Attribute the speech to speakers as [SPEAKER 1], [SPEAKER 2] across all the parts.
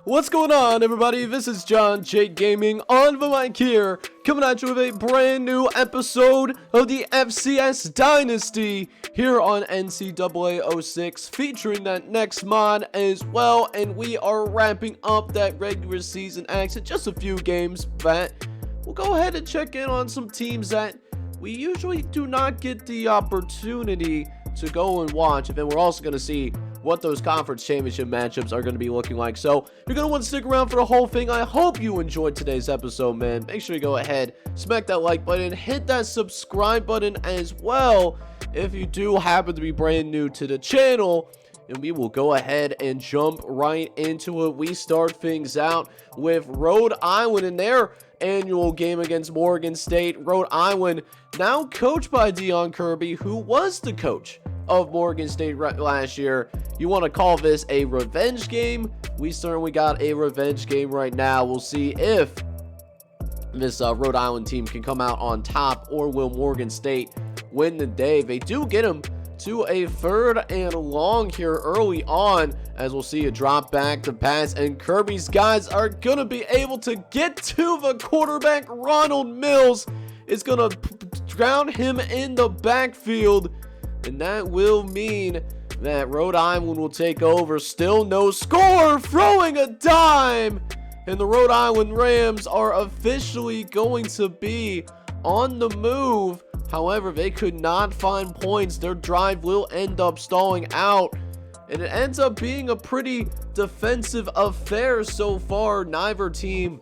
[SPEAKER 1] What's going on, everybody? This is John Jake Gaming on the mic here, coming at you with a brand new episode of the FCS Dynasty here on NCAA 06, featuring that next mod as well. And we are wrapping up that regular season action, just a few games that we'll go ahead and check in on some teams that we usually do not get the opportunity to go and watch. And then we're also going to see what those conference championship matchups are going to be looking like. So you're going to want to stick around for the whole thing. I hope you enjoyed today's episode, man. Make sure you go ahead, smack that like button, hit that subscribe button as well if you do happen to be brand new to the channel. And we will go ahead and jump right into it. We start things out with Rhode Island in their annual game against Morgan State. Rhode Island, now coached by Dion Kirby, who was the coach of Morgan State last year. You want to call this a revenge game? We certainly got a revenge game right now. We'll see if this Rhode Island team can come out on top, or will Morgan State win the day. They do get him to a 3rd and long here early on, as we'll see a drop back to pass, and Kirby's guys are going to be able to get to the quarterback. Ronald Mills is going to drown him in the backfield, and that will mean that Rhode Island will take over. Still no score, throwing a dime, and the Rhode Island Rams are officially going to be on the move. However, they could not find points. Their drive will end up stalling out, and it ends up being a pretty defensive affair so far. Neither team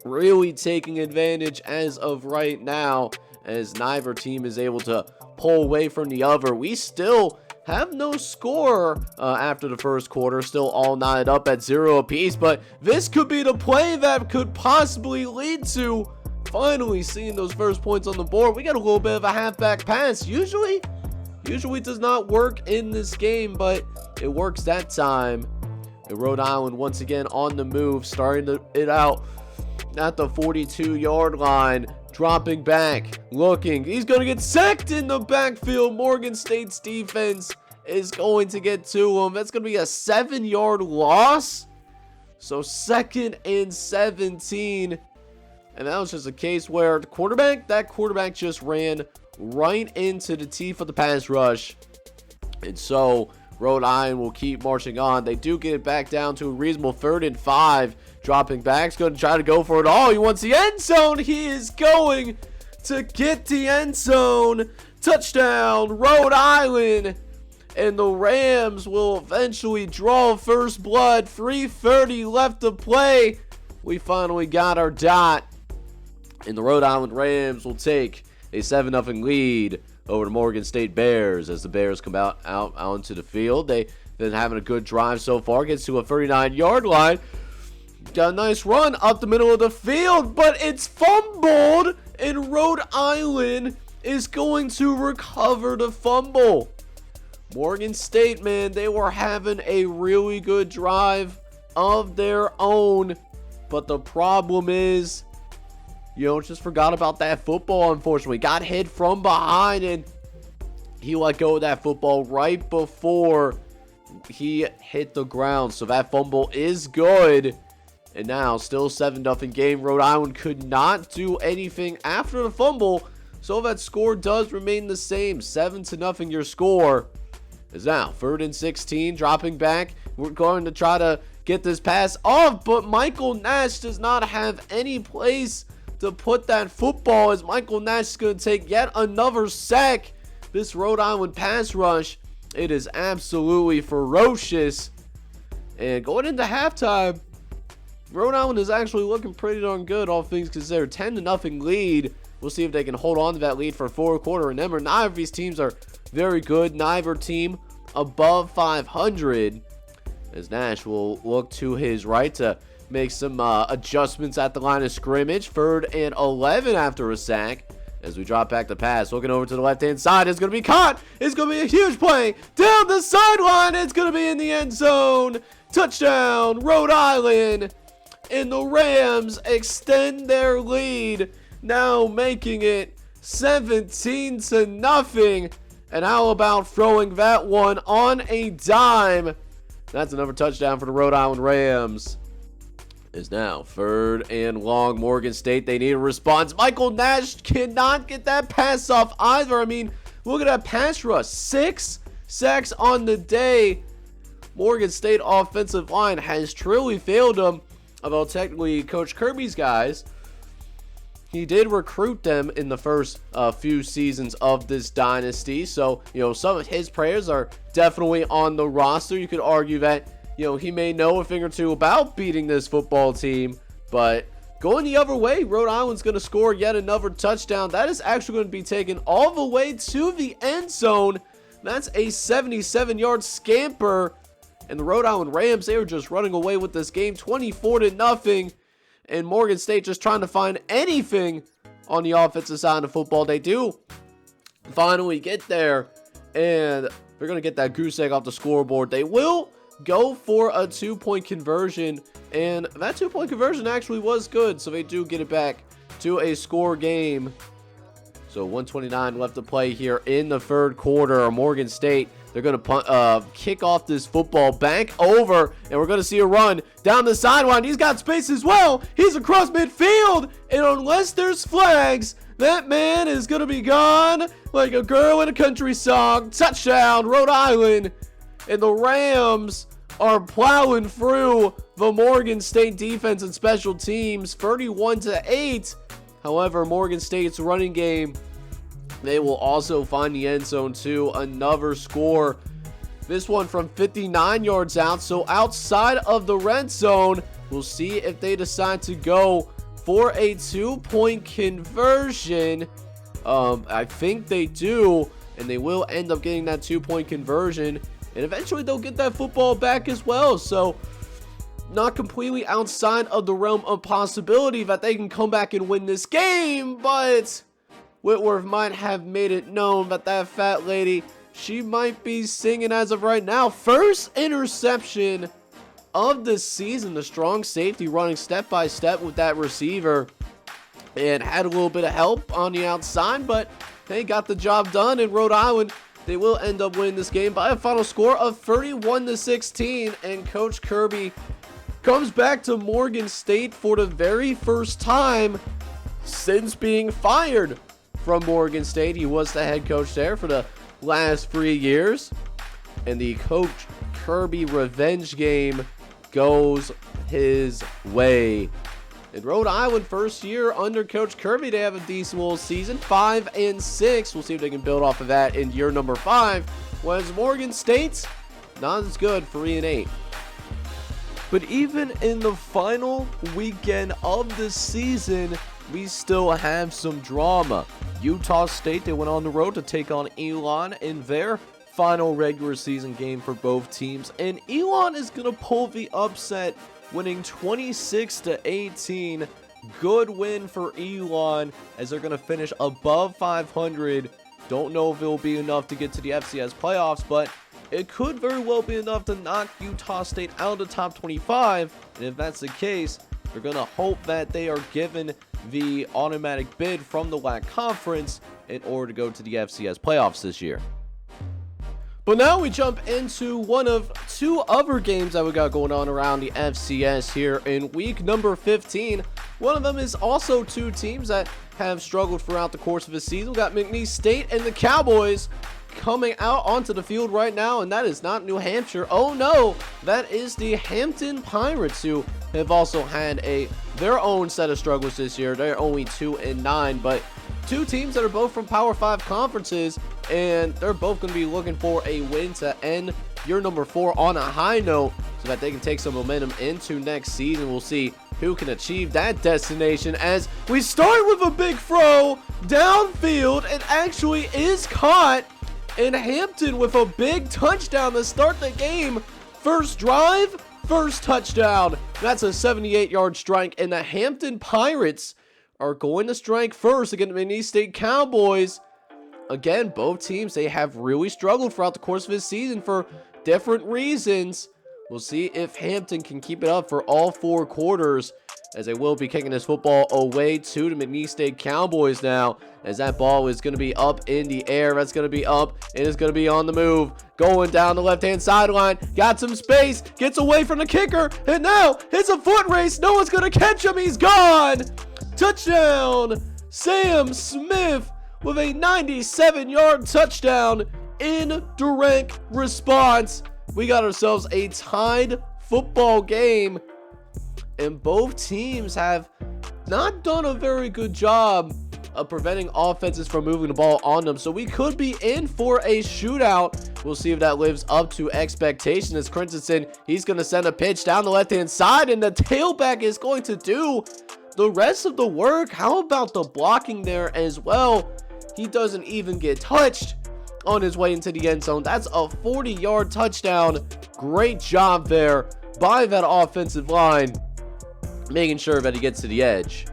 [SPEAKER 1] really taking advantage as of right now, as neither team is able to pull away from the other. We still have no score after the first quarter, still all knotted up at 0 apiece, but this could be the play that could possibly lead to finally seeing those first points on the board. We got a little bit of a halfback pass. Usually does not work in this game, but it works that time. And Rhode Island once again on the move, starting it out at the 42-yard line, dropping back, looking. He's going to get sacked in the backfield. Morgan State's defense is going to get to him. That's going to be a 7-yard loss. So 2nd and 17. And that was just a case where that quarterback just ran right into the teeth of the pass rush. And so Rhode Island will keep marching on. They do get it back down to a reasonable 3rd and 5. Dropping back, he's going to try to go for it all. He wants the end zone. He is going to get the end zone. Touchdown, Rhode Island. And the Rams will eventually draw first blood. 3:30 left to play. We finally got our dot. And the Rhode Island Rams will take a 7-0 lead over the Morgan State Bears as the Bears come out onto the field. They've been having a good drive so far. Gets to a 39-yard line. Got a nice run up the middle of the field, but it's fumbled, and Rhode Island is going to recover the fumble. Morgan State, man, they were having a really good drive of their own, but the problem is, just forgot about that football, unfortunately. Got hit from behind, and he let go of that football right before he hit the ground. So that fumble is good. And now, still 7-0 game. Rhode Island could not do anything after the fumble, so that score does remain the same. 7-0 your score. Is now 3rd and 16, dropping back. We're going to try to get this pass off, but Michael Nash does not have any place to put that football, as Michael Nash is going to take yet another sack. This Rhode Island pass rush, it is absolutely ferocious. And going into halftime, Rhode Island is actually looking pretty darn good, all things considered. 10-0 lead. We'll see if they can hold on to that lead for a 4th quarter. Remember, neither of these teams are very good. Neither team above 500. As Nash will look to his right to make some adjustments at the line of scrimmage. 3rd and 11 after a sack. As we drop back the pass, looking over to the left-hand side. It's going to be caught. It's going to be a huge play down the sideline. It's going to be in the end zone. Touchdown, Rhode Island. And the Rams extend their lead, now making it 17-0. And how about throwing that one on a dime? That's another touchdown for the Rhode Island Rams. is now 3rd and long. Morgan State, they need a response. Michael Nash cannot get that pass off either. I mean, look at that pass rush. 6 sacks on the day. Morgan State offensive line has truly failed them. Although technically Coach Kirby's guys, he did recruit them in the first few seasons of this dynasty. So, some of his players are definitely on the roster. You could argue that, he may know a thing or two about beating this football team. But going the other way, Rhode Island's going to score yet another touchdown. That is actually going to be taken all the way to the end zone. That's a 77-yard scamper. And the Rhode Island Rams, they were just running away with this game 24-0. And Morgan State just trying to find anything on the offensive side of the football. They do finally get there. And they're going to get that goose egg off the scoreboard. They will go for a 2-point conversion. And that 2-point conversion actually was good. So they do get it back to a score game. So 1:29 left to play here in the 3rd quarter. Morgan State, they're going to kick off this football back over, and we're going to see a run down the sideline. He's got space as well. He's across midfield, and unless there's flags, that man is going to be gone like a girl in a country song. Touchdown, Rhode Island. And the Rams are plowing through the Morgan State defense and special teams, 31-8. However, Morgan State's running game, they will also find the end zone to another score. This one from 59 yards out, so outside of the red zone. We'll see if they decide to go for a 2-point conversion. I think they do, and they will end up getting that 2-point conversion. And eventually they'll get that football back as well. So not completely outside of the realm of possibility that they can come back and win this game, but Whitworth might have made it known that that fat lady, she might be singing as of right now. First interception of the season. The strong safety running step by step with that receiver and had a little bit of help on the outside, but they got the job done. In Rhode Island, they will end up winning this game by a final score of 31-16, and Coach Kirby comes back to Morgan State for the very first time since being fired from Morgan State. He was the head coach there for the last 3 years. And the Coach Kirby revenge game goes his way. In Rhode Island, first year under Coach Kirby, they have a decent little season, 5-6. We'll see if they can build off of that in year number 5. Whereas Morgan State, not as good, 3-8. But even in the final weekend of the season, we still have some drama. Utah State, they went on the road to take on Elon in their final regular season game for both teams. And Elon is going to pull the upset, winning 26-18. Good win for Elon as they're going to finish above 500. Don't know if it will be enough to get to the FCS playoffs, but it could very well be enough to knock Utah State out of the top 25. And if that's the case, they're going to hope that they are given the automatic bid from the WAC conference in order to go to the FCS playoffs this year. But now we jump into one of 2 other games that we got going on around the FCS here in week number 15. One of them is also 2 teams that have struggled throughout the course of the season. We got McNeese State and the Cowboys coming out onto the field right now, and that is not New Hampshire. Oh no, that is the Hampton Pirates, who have also had their own set of struggles this year. They're only 2-9, but 2 teams that are both from Power 5 conferences, and they're both going to be looking for a win to end year number 4 on a high note so that they can take some momentum into next season. We'll see who can achieve that destination as we start with a big throw downfield and actually is caught. And Hampton with a big touchdown to start the game. First drive, first touchdown. That's a 78-yard strike, and the Hampton Pirates are going to strike first against the McNeese State Cowboys. Again, both teams, they have really struggled throughout the course of this season for different reasons. We'll see if Hampton can keep it up for all 4 quarters. as they will be kicking this football away to the McNeese State Cowboys now, as that ball is going to be up in the air. That's going to be up, and it's going to be on the move, going down the left-hand sideline, got some space, gets away from the kicker, and now it's a foot race. No one's going to catch him. He's gone. Touchdown, Sam Smith with a 97-yard touchdown in direct response. We got ourselves a tied football game, and both teams have not done a very good job of preventing offenses from moving the ball on them, so we could be in for a shootout. We'll see if that lives up to expectation, as Christensen, he's going to send a pitch down the left-hand side, and the tailback is going to do the rest of the work. How about the blocking there as well? He doesn't even get touched on his way into the end zone. That's a 40-yard touchdown. Great job there by that offensive line, making sure that he gets to the edge.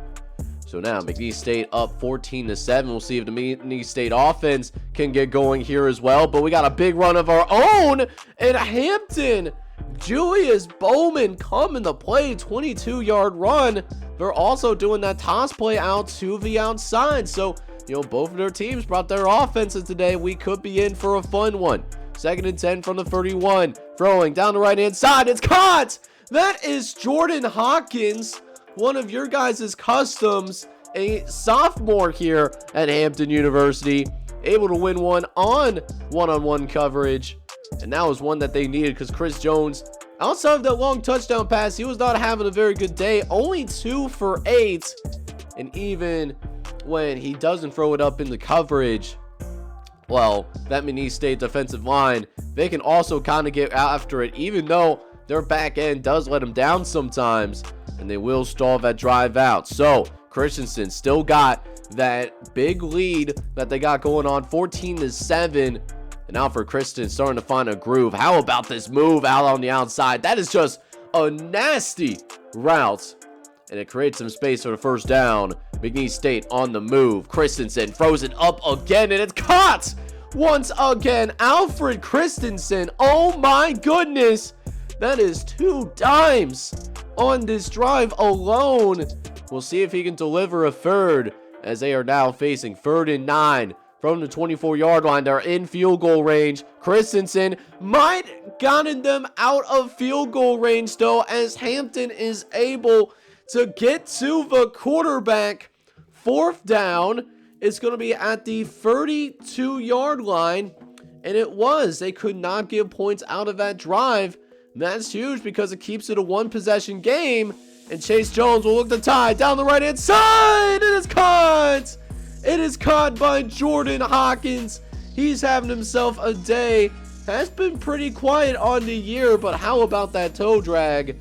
[SPEAKER 1] So now McNeese State up 14-7. We'll see if the McNeese State offense can get going here as well. But we got a big run of our own in Hampton. Julius Bowman coming to play, 22-yard run. They're also doing that toss play out to the outside. So, you know, both of their teams brought their offenses today. We could be in for a fun one. 2nd and 10 from the 31. Throwing down the right-hand side. It's caught. That is Jordan Hawkins, one of your guys' customs, a sophomore here at Hampton University, able to win one on one-on-one coverage. And that was one that they needed, because Chris Jones, outside of that long touchdown pass, he was not having a very good day. Only 2 for 8. And even when he doesn't throw it up in the coverage, well, that McNeese State defensive line, they can also kind of get after it, even though their back end does let them down sometimes, and they will stall that drive out. So Christensen still got that big lead that they got going on, 14-7. And now for Christensen starting to find a groove. How about this move out on the outside? That is just a nasty route, and it creates some space for the first down. McNeese State on the move. Christensen throws it up again, and it's caught once again. Alfred Christensen, oh my goodness. That is 2 dimes on this drive alone. We'll see if he can deliver a third, as they are now facing 3rd and 9 from the 24-yard line. They're in field goal range. Christensen might gotten them out of field goal range, though, as Hampton is able to get to the quarterback. 4th down is going to be at the 32-yard line, and it was. They could not get points out of that drive. That's huge, because it keeps it a 1-possession game. And Chase Jones will look to tie down the right-hand side. It is caught. It is caught by Jordan Hawkins. He's having himself a day. Has been pretty quiet on the year, but how about that toe drag?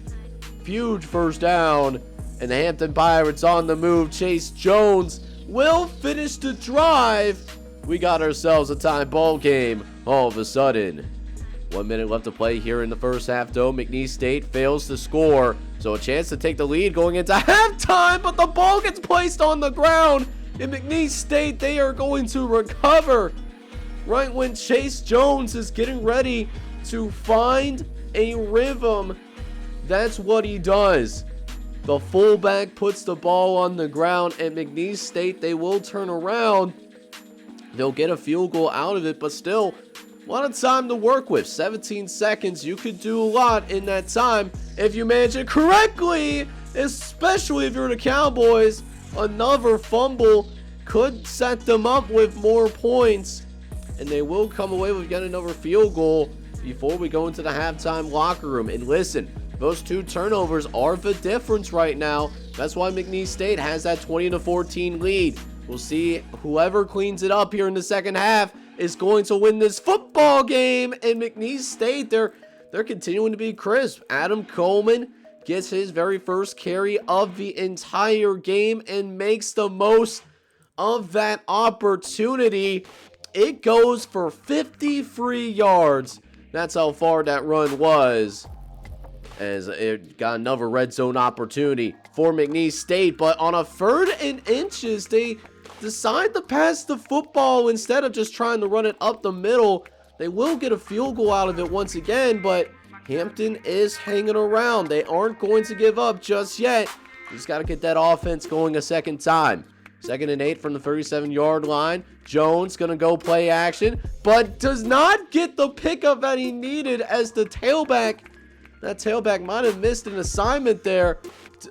[SPEAKER 1] Huge first down. And the Hampton Pirates on the move. Chase Jones will finish the drive. We got ourselves a tie ball game all of a sudden. 1 minute left to play here in the first half, though. McNeese State fails to score, so a chance to take the lead going into halftime, but the ball gets placed on the ground. In McNeese State, they are going to recover right when Chase Jones is getting ready to find a rhythm. That's what he does. The fullback puts the ball on the ground, and McNeese State, they will turn around. They'll get a field goal out of it, but still, a lot of time to work with. 17 seconds. You could do a lot in that time if you manage it correctly, especially if you're the Cowboys. Another fumble could set them up with more points, and they will come away with yet another field goal before we go into the halftime locker room. And listen, those 2 turnovers are the difference right now. That's why McNeese State has that 20-14 lead. We'll see whoever cleans it up here in the second half is going to win this football game. And McNeese State, they're continuing to be crisp. Adam Coleman gets his very first carry of the entire game and makes the most of that opportunity. It goes for 53 yards. That's how far that run was, as it got another red zone opportunity for McNeese State. But on a 3rd and inches, they decide to pass the football instead of just trying to run it up the middle. They will get a field goal out of it once again, but Hampton is hanging around. They aren't going to give up just yet. You just got to get that offense going a second time. 2nd and 8 from the 37-yard line. Jones going to go play action, but does not get the pickup that he needed as the tailback. That tailback might have missed an assignment there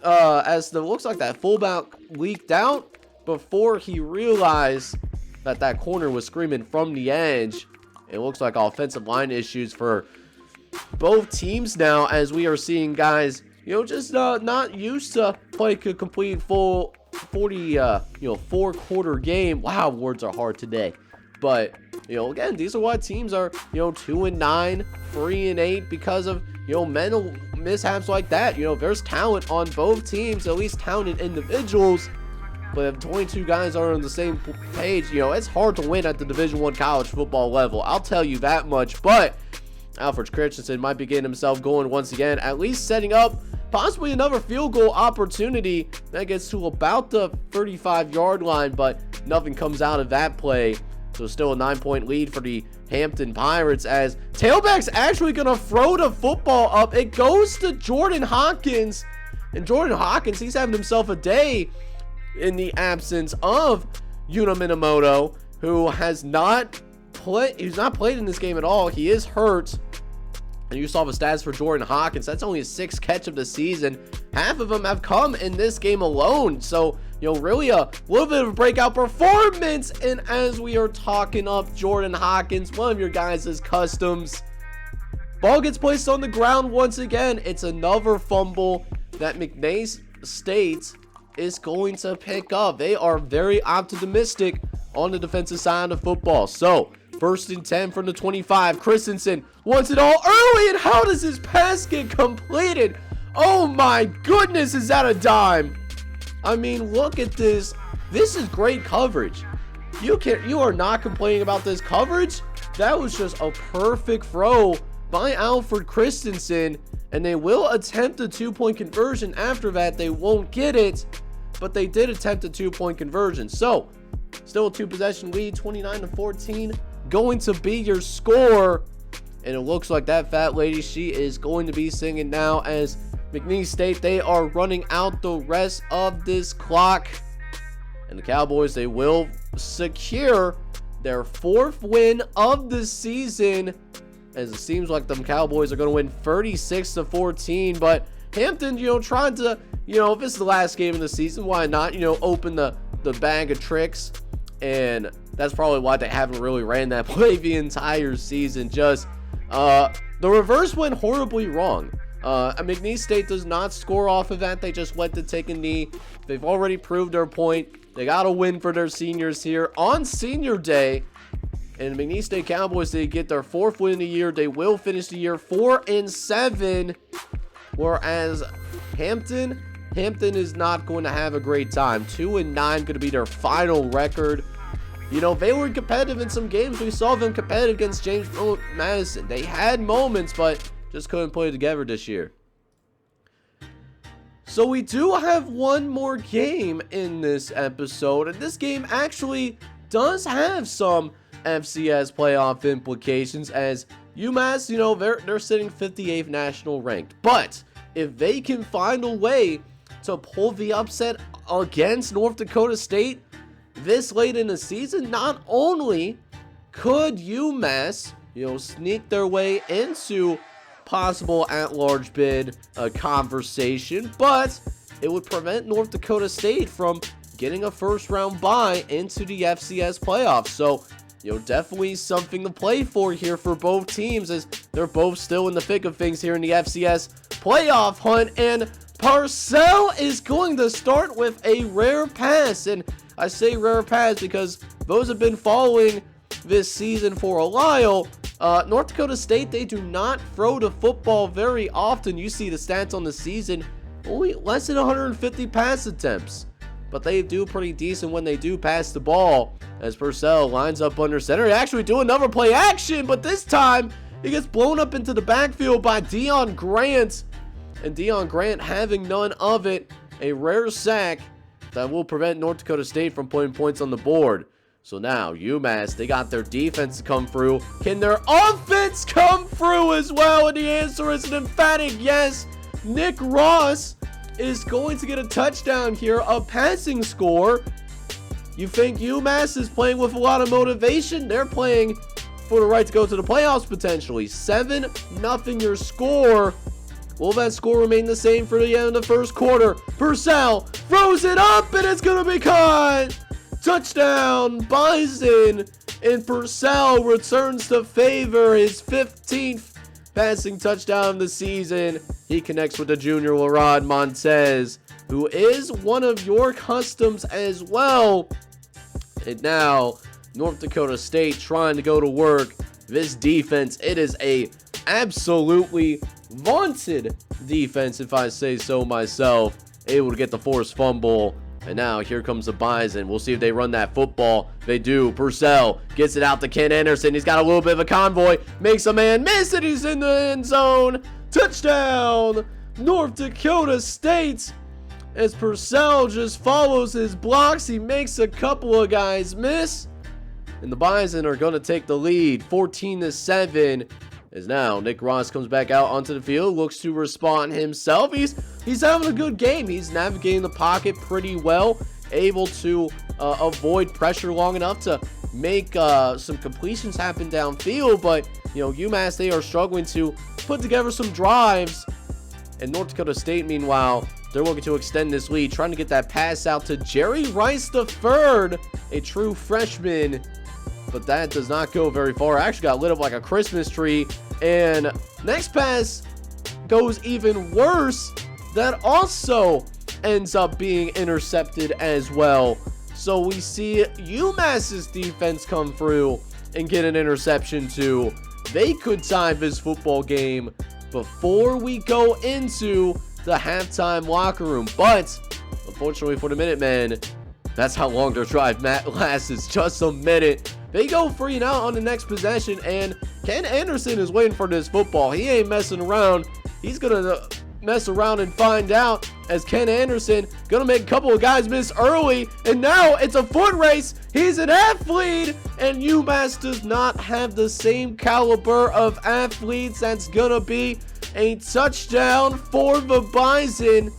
[SPEAKER 1] as the looks like that fullback leaked out before he realized that that corner was screaming from the edge. It looks like offensive line issues for both teams now, as we are seeing guys, just not used to play a complete full 4-quarter game. Wow, words are hard today. But, again, these are why teams are, 2-9, 3-8 because of, mental mishaps like that. There's talent on both teams, at least talented individuals. But if 22 guys are on the same page, it's hard to win at the Division I college football level. I'll tell you that much. But Alfred Christensen might be getting himself going once again, at least setting up possibly another field goal opportunity that gets to about the 35-yard line, but nothing comes out of that play. So still a 9-point lead for the Hampton Pirates, as tailback's actually going to throw the football up. It goes to Jordan Hawkins, and Jordan Hawkins, he's having himself a day in the absence of Yuna Minamoto, who has not played. He's not played in this game at all. He is hurt. And you saw the stats for Jordan Hawkins. That's only his 6th catch of the season. Half of them have come in this game alone. So, really a little bit of a breakout performance. And as we are talking up Jordan Hawkins, one of your guys' customs, ball gets placed on the ground once again. It's another fumble that McNeese State is going to pick up. They are very optimistic on the defensive side of football. So, 1st and 10 from the 25. Christensen wants it all early, and how does his pass get completed? Oh my goodness, is that a dime? I mean, look at this. This is great coverage. You are not complaining about this coverage. That was just a perfect throw by Alfred Christensen, and they will attempt a 2-point conversion. After that, they won't get it, but they did attempt a 2-point conversion. So, still a 2-possession lead, 29-14. Going to be your score, and it looks like that fat lady, she is going to be singing now, as McNeese State, they are running out the rest of this clock, and the Cowboys, they will secure their 4th win of the season, as it seems like them Cowboys are going to win 36-14. But Hampton, trying to, if this is the last game of the season, why not, open the bag of tricks. And that's probably why they haven't really ran that play the entire season. Just the reverse went horribly wrong. McNeese State does not score off of that. They just went to take a knee. They've already proved their point. They got a win for their seniors here on senior day. And McNeese State Cowboys, they get their 4th win of the year. They will finish the year 4-7. Whereas Hampton is not going to have a great time. 2-9 going to be their final record. They were competitive in some games. We saw them competitive against James Madison. They had moments, but just couldn't play together this year. So we do have one more game in this episode, and this game actually does have some FCS playoff implications, as UMass, they're sitting 58th national ranked. But if they can find a way to pull the upset against North Dakota State this late in the season, not only could UMass, sneak their way into possible at-large bid conversation, but it would prevent North Dakota State from getting a first-round bye into the FCS playoffs. So, definitely something to play for here for both teams, as they're both still in the thick of things here in the FCS playoff hunt. And Parcell is going to start with a rare pass, and I say rare pass because those have been following this season for a while. North Dakota State, they do not throw the football very often. You see the stats on the season, only less than 150 pass attempts, but they do pretty decent when they do pass the ball, as Purcell lines up under center. They actually do another play action, but this time he gets blown up into the backfield by Deion Grant, and Deion Grant having none of it. A rare sack that will prevent North Dakota State from putting points on the board. So now UMass, they got their defense to come through. Can their offense come through as well? And the answer is an emphatic yes. Nick Ross is going to get a touchdown here, a passing score. You think UMass is playing with a lot of motivation? They're playing for the right to go to the playoffs potentially. 7-0 your score. Will that score remain the same for the end of the first quarter? Purcell throws it up and it's going to be caught. Touchdown, Bison. And Purcell returns to favor, his 15th passing touchdown of the season. He connects with the junior Rhode Montez, who is one of your customs as well. And now, North Dakota State trying to go to work. This defense, it is a absolutely vaunted defense, if I say so myself. Able to get the forced fumble. And now here comes the Bison. We'll see if they run that football. They do. Purcell gets it out to Ken Anderson. He's got a little bit of a convoy. Makes a man miss and he's in the end zone. Touchdown, North Dakota State. As Purcell just follows his blocks, he makes a couple of guys miss. And the Bison are going to take the lead, 14-7. As now Nick Ross comes back out onto the field, looks to respond himself. He's having a good game. He's navigating the pocket pretty well, able to avoid pressure long enough to make some completions happen downfield. But you know, UMass, they are struggling to put together some drives. And North Dakota State, meanwhile, they're looking to extend this lead, trying to get that pass out to Jerry Rice III, a true freshman. But that does not go very far. Actually got lit up like a Christmas tree. And next pass goes even worse. That also ends up being intercepted as well. So we see UMass's defense come through and get an interception too. They could tie this football game before we go into the halftime locker room. But unfortunately for the Minutemen, that's how long their drive lasts. It's just a minute. They go free and out on the next possession, and Ken Anderson is waiting for this football. He ain't messing around. He's going to mess around and find out, as Ken Anderson going to make a couple of guys miss early, and now it's a foot race. He's an athlete, and UMass does not have the same caliber of athletes. That's going to be a touchdown for the Bison,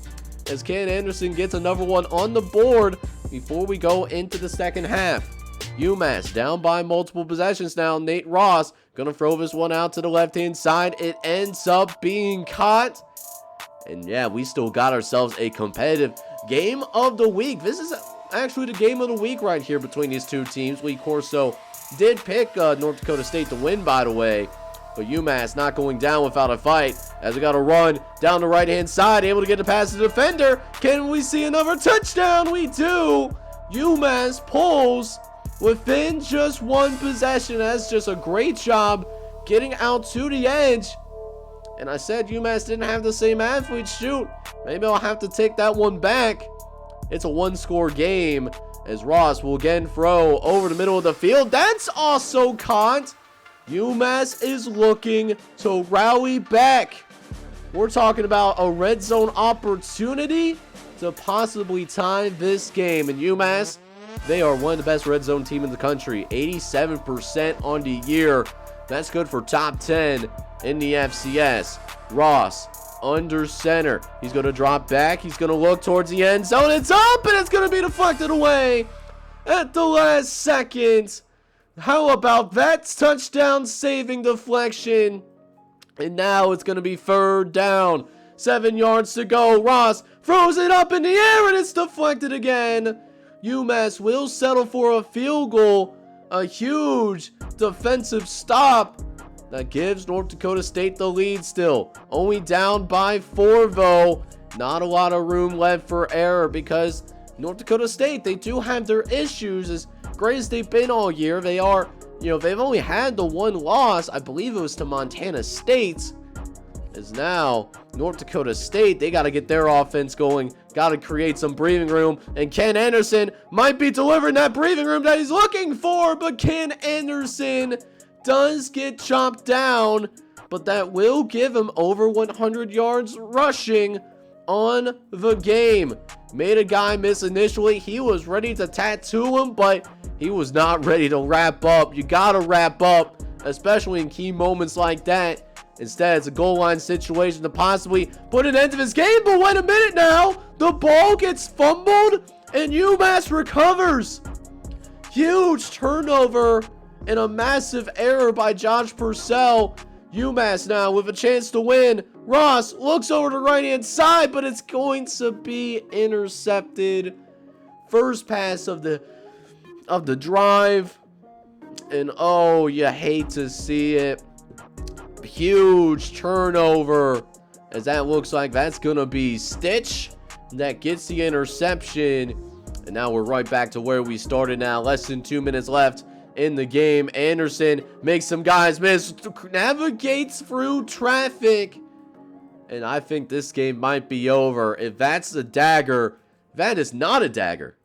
[SPEAKER 1] as Ken Anderson gets another one on the board before we go into the second half. UMass down by multiple possessions now. Nate Ross gonna throw this one out to the left-hand side. It ends up being caught. And yeah, we still got ourselves a competitive game of the week. This is actually the game of the week right here between these two teams. Lee Corso did pick North Dakota State to win, by the way. But UMass not going down without a fight, as we got to run down the right-hand side, able to get the pass to the defender. Can we see another touchdown? We do. UMass pulls within just one possession. That's just a great job getting out to the edge. And I said UMass didn't have the same athletes. Shoot, maybe I'll have to take that one back. It's a one-score game, as Ross will again throw over the middle of the field. That's also caught. UMass is looking to rally back. We're talking about a red zone opportunity to possibly tie this game. And UMass, they are one of the best red zone team in the country. 87% on the year. That's good for top 10 in the FCS. Ross under center. He's going to drop back. He's going to look towards the end zone. It's up and it's going to be deflected away at the last second. How about that touchdown saving deflection? And now it's going to be third down. 7 yards to go. Ross throws it up in the air and it's deflected again. UMass will settle for a field goal. A huge defensive stop that gives North Dakota State the lead still. Only down by 4 though. Not a lot of room left for error, because North Dakota State, they do have their issues. As great as they've been all year, they are, they've only had the one loss. I believe it was to Montana State. As now North Dakota State, they got to get their offense going, got to create some breathing room, and Ken Anderson might be delivering that breathing room that he's looking for. But Ken Anderson does get chopped down, but that will give him over 100 yards rushing on the game. Made a guy miss initially. He was ready to tattoo him, but he was not ready to wrap up. You gotta wrap up, especially in key moments like that. Instead, it's a goal line situation to possibly put an end to this game. But wait a minute now. The ball gets fumbled and UMass recovers. Huge turnover and a massive error by Josh Purcell. UMass now with a chance to win. Ross looks over to the right-hand side, but it's going to be intercepted. First pass of the drive. And oh, you hate to see it. Huge turnover, as that looks like that's going to be Stitch. That gets the interception. And now we're right back to where we started now. Less than 2 minutes left in the game. Anderson makes some guys miss, navigates through traffic, and I think this game might be over. If that's a dagger, that is not a dagger.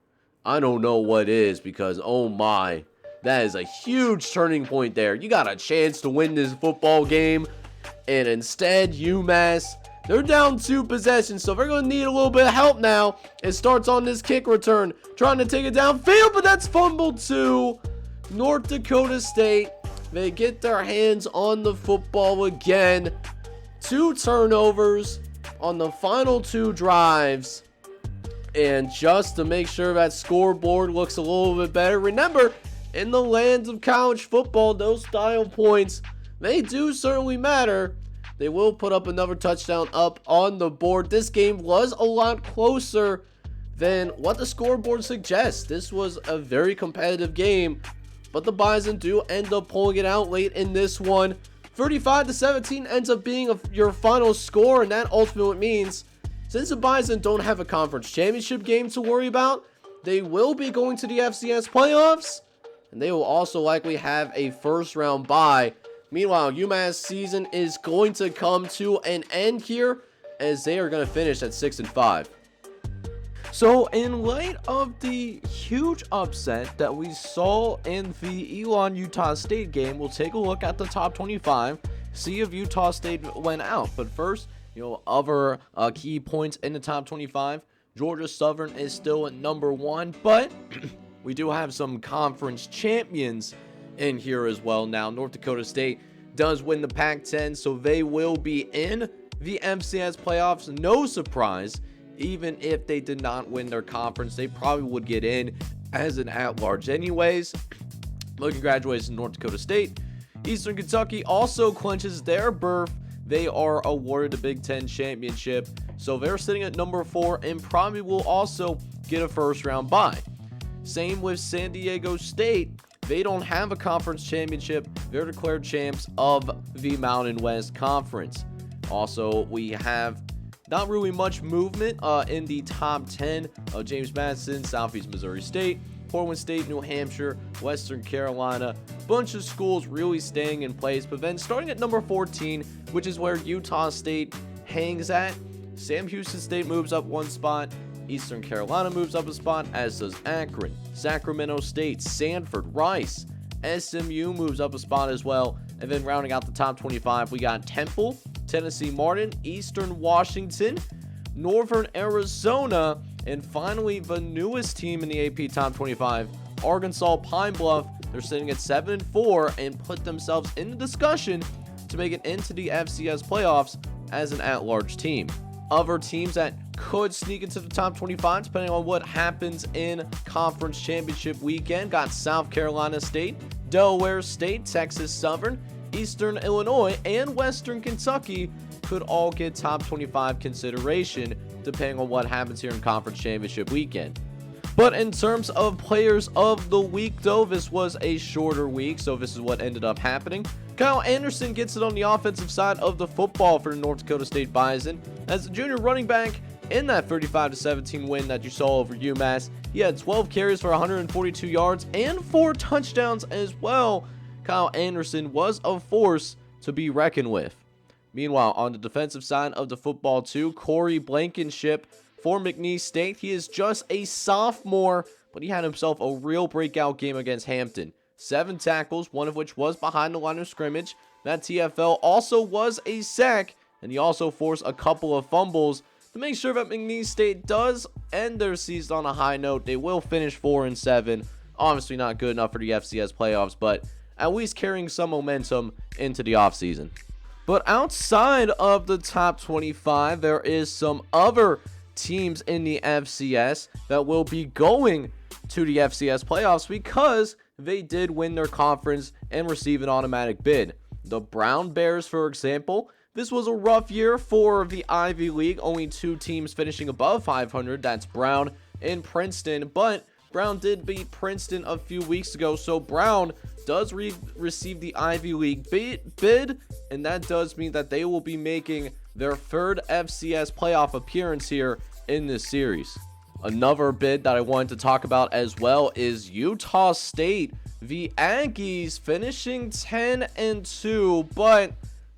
[SPEAKER 1] I don't know what is, because oh my, that is a huge turning point there. You got a chance to win this football game, and instead UMass, they're down 2 possessions, so they're going to need a little bit of help now. It starts on this kick return, trying to take it downfield, but that's fumbled too. North Dakota State, they get their hands on the football again. 2 turnovers on the final 2 drives. And just to make sure that scoreboard looks a little bit better, remember, in the land of college football, those style points, they do certainly matter. They will put up another touchdown up on the board. This game was a lot closer than what the scoreboard suggests. This was a very competitive game, but the Bison do end up pulling it out late in this one. 35-17 ends up being your final score, and that ultimately means, since the Bison don't have a conference championship game to worry about, they will be going to the FCS playoffs, and they will also likely have a first-round bye. Meanwhile, UMass season is going to come to an end here, as they are going to finish at 6-5. So, in light of the huge upset that we saw in the Elon-Utah State game, we'll take a look at the top 25, see if Utah State went out. But first, other key points in the top 25. Georgia Southern is still at number 1, but we do have some conference champions in here as well. Now, North Dakota State does win the Pac-10, so they will be in the FCS playoffs. No surprise. Even if they did not win their conference, they probably would get in as an at-large anyways. But congratulations to North Dakota State. Eastern Kentucky also clinches their berth. They are awarded a Big Ten championship, so they're sitting at number 4 and probably will also get a first-round bye. Same with San Diego State. They don't have a conference championship. They're declared champs of the Mountain West Conference. Also, we have not really much movement in the top 10. James Madison, Southeast Missouri State, Portland State, New Hampshire, Western Carolina. Bunch of schools really staying in place. But then starting at number 14, which is where Utah State hangs at, Sam Houston State moves up 1 spot. Eastern Carolina moves up a spot, as does Akron, Sacramento State, Sanford, Rice. SMU moves up a spot as well. And then rounding out the top 25, we got Temple, Tennessee Martin, Eastern Washington, Northern Arizona, and finally the newest team in the AP Top 25, Arkansas Pine Bluff. They're sitting at 7-4 and put themselves in the discussion to make it into the FCS playoffs as an at-large team. Other teams that could sneak into the top 25 depending on what happens in conference championship weekend got South Carolina State, Delaware State, Texas Southern, Eastern Illinois, and Western Kentucky could all get top 25 consideration depending on what happens here in conference championship weekend. But in terms of players of the week, though, this was a shorter week, so this is what ended up happening. Kyle Anderson gets it on the offensive side of the football for the North Dakota State Bison. As a junior running back in that 35-17 win that you saw over UMass, he had 12 carries for 142 yards and 4 touchdowns as well. Kyle Anderson was a force to be reckoned with. Meanwhile, on the defensive side of the football too, Corey Blankenship for McNeese State. He is just a sophomore, but he had himself a real breakout game against Hampton. 7 tackles, one of which was behind the line of scrimmage. That TFL also was a sack, and he also forced a couple of fumbles to make sure that McNeese State does end their season on a high note. They will finish 4-7. Obviously not good enough for the FCS playoffs, but at least carrying some momentum into the offseason. But outside of the top 25, there is some other teams in the FCS that will be going to the FCS playoffs because they did win their conference and receive an automatic bid. The Brown Bears, for example, this was a rough year for the Ivy League, only 2 teams finishing above 500, that's Brown and Princeton, but Brown did beat Princeton a few weeks ago, so Brown does receive the Ivy League bid, and that does mean that they will be making their 3rd FCS playoff appearance here in this series. Another bid that I wanted to talk about as well is Utah State. The Aggies finishing 10-2, but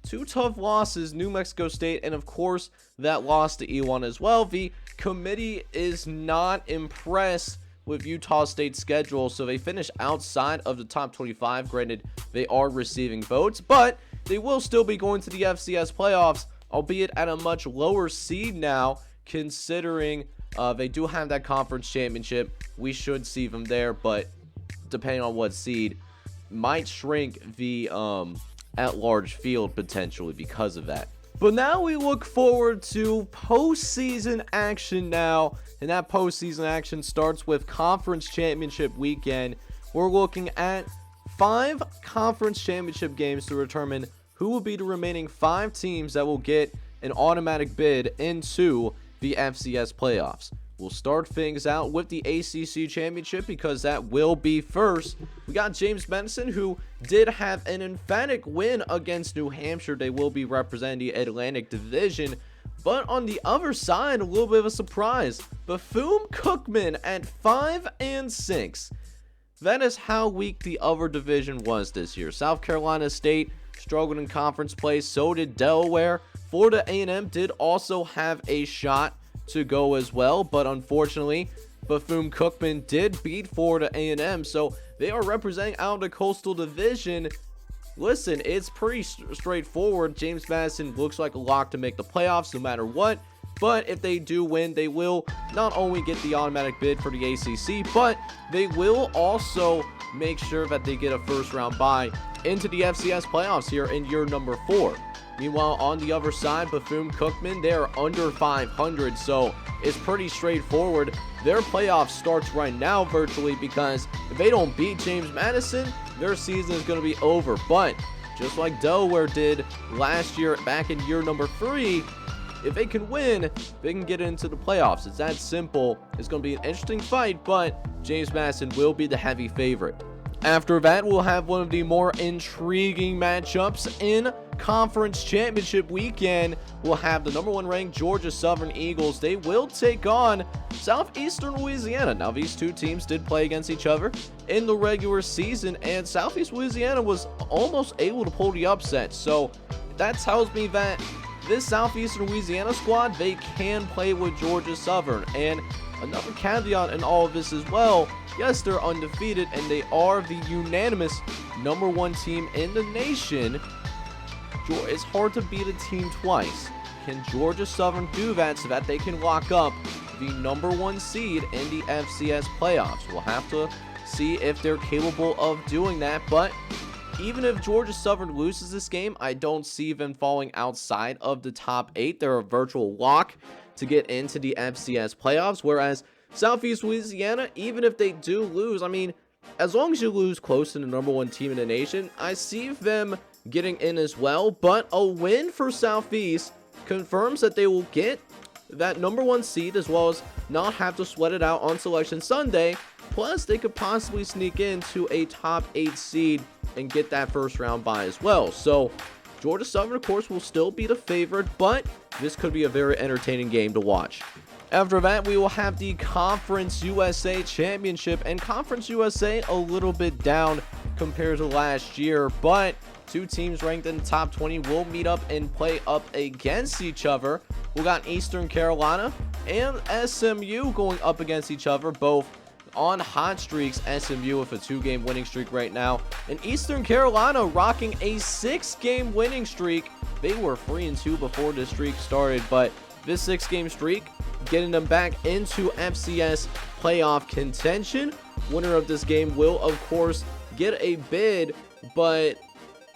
[SPEAKER 1] 2 tough losses, New Mexico State, and of course that loss to E1 as well. The committee is not impressed with Utah State's schedule, so they finish outside of the top 25. Granted, they are receiving votes, but they will still be going to the FCS playoffs, albeit at a much lower seed now, considering they do have that conference championship. We should see them there, but depending on what seed, might shrink the at-large field potentially because of that. But now we look forward to postseason action now, and that postseason action starts with conference championship weekend. We're looking at 5 conference championship games to determine who will be the remaining 5 teams that will get an automatic bid into the FCS playoffs. We'll start things out with the ACC championship because that will be first. We got James Madison, who did have an emphatic win against New Hampshire. They will be representing the Atlantic Division. But on the other side, a little bit of a surprise. Bethune-Cookman at 5-6. That is how weak the other division was this year. South Carolina State struggled in conference play. So did Delaware. Florida A&M did also have a shot to go as well, but unfortunately Bethune-Cookman did beat Florida A&M, so they are representing out of the Coastal Division. Listen, it's pretty straightforward. James Madison looks like a lock to make the playoffs no matter what, but if they do win, they will not only get the automatic bid for the ACC, but they will also make sure that they get a first round bye into the FCS playoffs here in year number 4. Meanwhile, on the other side, Bethune-Cookman, they're under 500, so it's pretty straightforward. Their playoff starts right now virtually because if they don't beat James Madison, their season is going to be over. But just like Delaware did last year back in year number 3, if they can win, they can get into the playoffs. It's that simple. It's going to be an interesting fight, but James Madison will be the heavy favorite. After that, we'll have one of the more intriguing matchups in Conference Championship weekend. We'll have the number 1 ranked Georgia Southern Eagles. They will take on Southeastern Louisiana. Now, these 2 teams did play against each other in the regular season, and Southeast Louisiana was almost able to pull the upset. So that tells me that this Southeastern Louisiana squad, they can play with Georgia Southern. And another caveat in all of this as well, yes, they're undefeated, and they are the unanimous number 1 team in the nation. It's hard to beat a team twice. Can Georgia Southern do that so that they can lock up the number 1 seed in the FCS playoffs? We'll have to see if they're capable of doing that, but even if Georgia Southern loses this game, I don't see them falling outside of the top 8. They're a virtual lock to get into the FCS playoffs, whereas Southeast Louisiana, even if they do lose, I mean, as long as you lose close to the number 1 team in the nation, I see them getting in as well. But a win for Southeast confirms that they will get that number 1 seed as well as not have to sweat it out on Selection Sunday. Plus, they could possibly sneak into a top 8 seed and get that first round bye as well. So Georgia Southern, of course, will still be the favorite, but this could be a very entertaining game to watch. After that, we will have the Conference USA Championship, and Conference USA a little bit down compared to last year, but 2 teams ranked in the top 20 will meet up and play up against each other. We got Eastern Carolina and SMU going up against each other, both on hot streaks. SMU with a 2-game winning streak right now, and Eastern Carolina rocking a 6-game winning streak. They were 3-2 before this streak started, but this 6-game streak getting them back into FCS playoff contention. Winner of this game will, of course, get a bid, but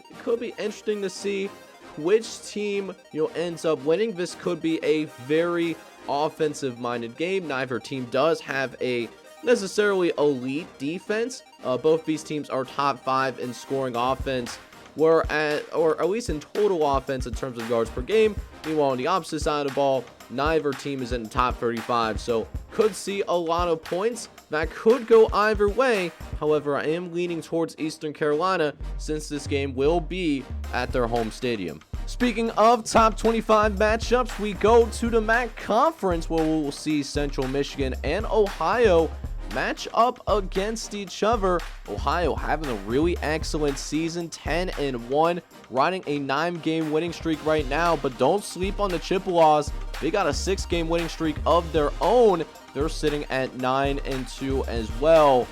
[SPEAKER 1] it could be interesting to see which team, ends up winning. This could be a very offensive-minded game. Neither team does have a necessarily elite defense. Both these teams are top 5 in scoring offense, or at least in total offense in terms of yards per game. Meanwhile, on the opposite side of the ball, neither team is in the top 35, so could see a lot of points. That could go either way. However, I am leaning towards Eastern Carolina since this game will be at their home stadium. Speaking of top 25 matchups, we go to the MAC Conference, where we will see Central Michigan and Ohio match up against each other. Ohio having a really excellent season, 10-1, riding a 9-game winning streak right now, but don't sleep on the Chippewas. They got a 6-game winning streak of their own. They're sitting at 9-2 as well.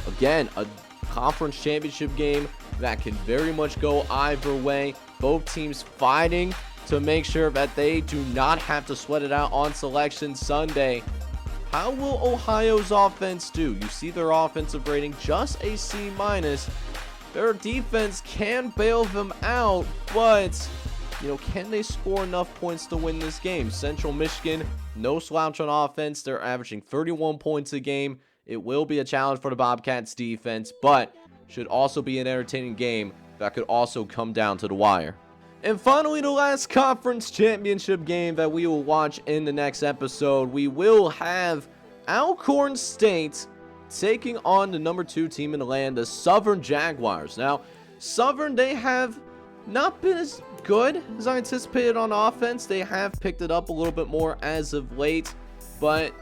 [SPEAKER 1] Again, a conference championship game that can very much go either way. Both teams fighting to make sure that they do not have to sweat it out on Selection Sunday. How will Ohio's offense do? You see their offensive rating, just a C-. Their defense can bail them out, but, can they score enough points to win this game? Central Michigan, no slouch on offense. They're averaging 31 points a game. It will be a challenge for the Bobcats defense, but should also be an entertaining game that could also come down to the wire. And finally, the last conference championship game that we will watch in the next episode, we will have Alcorn State taking on the number 2 team in the land, the Southern Jaguars. Now, Southern, they have not been as good as I anticipated on offense. They have picked it up a little bit more as of late, but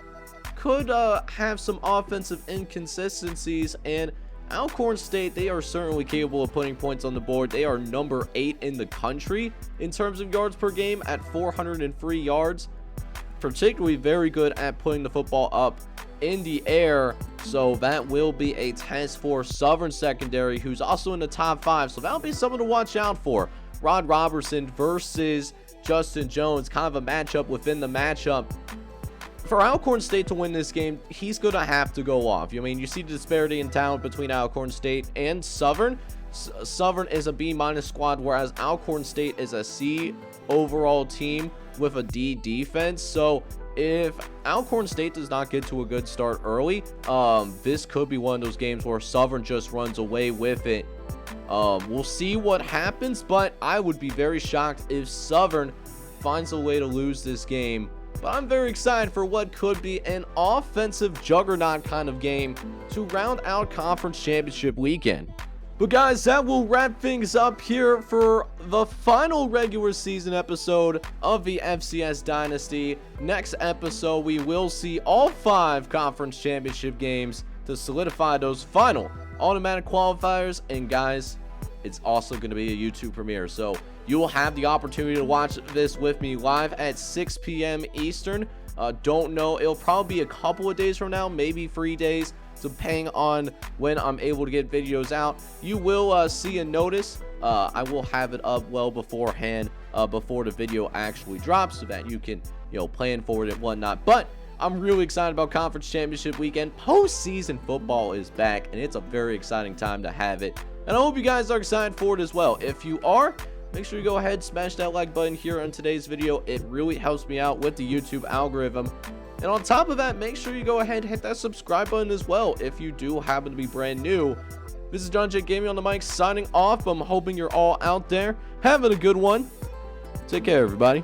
[SPEAKER 1] could have some offensive inconsistencies. And Alcorn State, they are certainly capable of putting points on the board. They are number 8 in the country in terms of yards per game at 403 yards. Particularly very good at putting the football up in the air. So that will be a test for Southern secondary, who's also in the top 5. So that'll be something to watch out for. Rod Robertson versus Justin Jones, kind of a matchup within the matchup. For Alcorn State to win this game, he's going to have to go off. You see the disparity in talent between Alcorn State and Southern. Southern is a B- squad, whereas Alcorn State is a C overall team with a D defense. So if Alcorn State does not get to a good start early, this could be one of those games where Southern just runs away with it. We'll see what happens, but I would be very shocked if Southern finds a way to lose this game. But I'm very excited for what could be an offensive juggernaut kind of game to round out conference championship weekend. But guys, that will wrap things up here for the final regular season episode of the FCS Dynasty. Next episode, we will see all 5 conference championship games to solidify those final automatic qualifiers. And guys, it's also going to be a YouTube premiere, so you will have the opportunity to watch this with me live at 6 p.m. Eastern. Don't know, it'll probably be a couple of days from now, maybe 3 days, depending on when I'm able to get videos out. You will see a notice. I will have it up well beforehand, before the video actually drops, so that you can, plan for it and whatnot. But I'm really excited about conference championship weekend. Postseason football is back, and it's a very exciting time to have it. And I hope you guys are excited for it as well. If you are, make sure you go ahead, smash that like button here on today's video. It really helps me out with the YouTube algorithm. And on top of that, make sure you go ahead and hit that subscribe button as well if you do happen to be brand new. This is John J. Gaming on the mic, signing off. I'm hoping you're all out there having a good one. Take care, everybody.